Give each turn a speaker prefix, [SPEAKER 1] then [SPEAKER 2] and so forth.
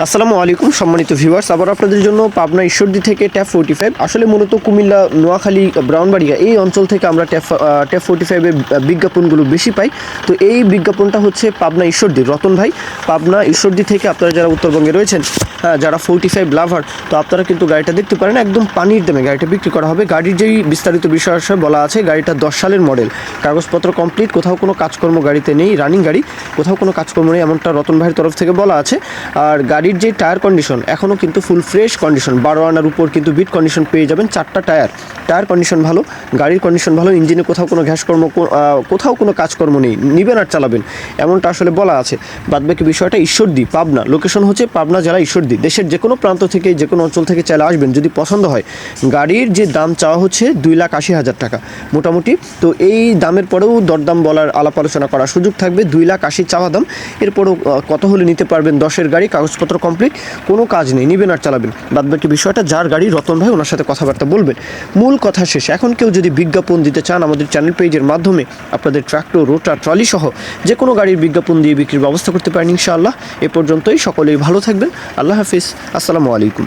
[SPEAKER 1] আসসালামু আলাইকুম সম্মানিত ভিউয়ার্স, আবার আপনাদের জন্য পাবনা ঈশ্বরদী থেকে ট্যাপ 45 আসলে মূলত কুমিল্লা, নোয়াখালী, ব্রাউনবাড়িয়া এই অঞ্চল থেকে আমরা ট্যাপ 45-এর বিজ্ঞাপনগুলো বেশি পাই। তো এই বিজ্ঞাপনটা হচ্ছে পাবনা ঈশ্বরদী রতন ভাই, পাবনা ঈশ্বরদী থেকে আপনারা যারা উত্তরবঙ্গে রয়েছেন, যারা 45 লাভার, তো আপনারা কিন্তু গাড়িটা দেখতে পারেন। একদম পানির দামে গাড়িটা বিক্রি করা হবে। গাড়ির যেই বিস্তারিত বিষয় বলা আছে, গাড়িটা 10 সালের মডেল, কাগজপত্র কমপ্লিট, কোথাও কোনো কাজকর্ম গাড়িতে নেই, রানিং গাড়ি, কোথাও কোনো কাজকর্ম নেই, এমনটা রতন ভাইয়ের তরফ থেকে বলা আছে। আর গাড়ির যে টায়ার কন্ডিশন এখনও কিন্তু ফুল ফ্রেশ কন্ডিশন, 12 আনার উপর কিন্তু বিট কন্ডিশন পেয়ে যাবেন। 4টা টায়ার কন্ডিশন ভালো, গাড়ির কন্ডিশন ভালো, ইঞ্জিনে কোথাও কোনো ঘ্যাসকর্ম, কোথাও কোনো কাজকর্ম নেই, নিবেন আর চালাবেন, এমনটা আসলে বলা আছে। বাদবাকি বিষয়টা ঈশ্বরদী পাবনা, লোকেশন হচ্ছে পাবনা জেলা ঈশ্বরদী। দেশের যে কোনো প্রান্ত থেকে, যে কোনো অঞ্চল থেকে চাইলে আসবেন। যদি পছন্দ হয়, গাড়ির যে দাম চাওয়া হচ্ছে 2,80,000 টাকা মোটামুটি। তো এই দামের পরেও দরদাম বলার, আলাপ আলোচনা করার সুযোগ থাকবে। 2,80,000 চাওয়া দাম, এরপরও কত হলে নিতে পারবেন। 10-এর গাড়ি, কাগজপত্র কমপ্লিট, কোনো কাজ নেই, নিবেন আর চালাবেন। বাদবাকি বিষয়টা যার গাড়ি রতন ভাই, ওনার সাথে কথাবার্তা বলবেন। মূল কথা শেষ। এখন কেউ যদি বিজ্ঞাপন দিতে চান, আমাদের চ্যানেল পেজের মাধ্যমে আপনাদের ট্রাক্টর, রোটার, ট্রলি সহ যে কোনো গাড়ির বিজ্ঞাপন দিয়ে বিক্রির ব্যবস্থা করতে পারেন ইনশাআল্লাহ। এ পর্যন্তই, সকলেই ভালো থাকবেন। আল্লাহ হাফিজ, আসসালামু আলাইকুম।